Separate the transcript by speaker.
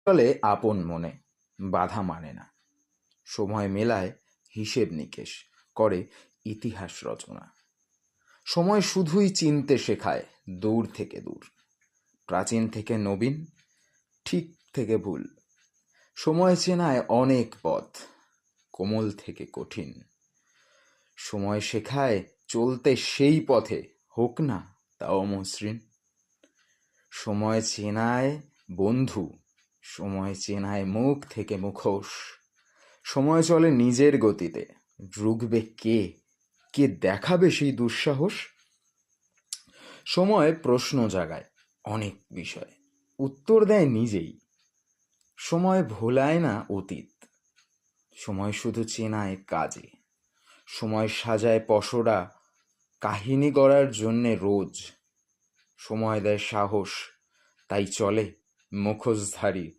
Speaker 1: চলে আপন মনে, বাধা মানে না। সময় মেলায় হিসেব নিকেশ, করে ইতিহাস রচনা। সময় শুধুই চিনতে শেখায় দূর থেকে দূর, প্রাচীন থেকে নবীন, ঠিক থেকে ভুল। সময় চেনায় অনেক পথ, কোমল থেকে কঠিন। সময় শেখায় চলতে সেই পথে, হোক না তাও মসৃণ। সময় চেনায় বন্ধু, সময় চেনায় মুখ থেকে মুখোশ। সময় চলে নিজের গতিতে, রুখবে কে, কে দেখাবে সেই দুঃসাহস। সময় প্রশ্ন জাগায় অনেক বিষয়, উত্তর দেয় নিজেই। সময় ভোলায় না অতীত, সময় শুধু চেনায় কাজে। সময় সাজায় পসরা, কাহিনী গড়ার জন্যে রোজ। সময় দেয় সাহস, তাই চলে মুখোশধারী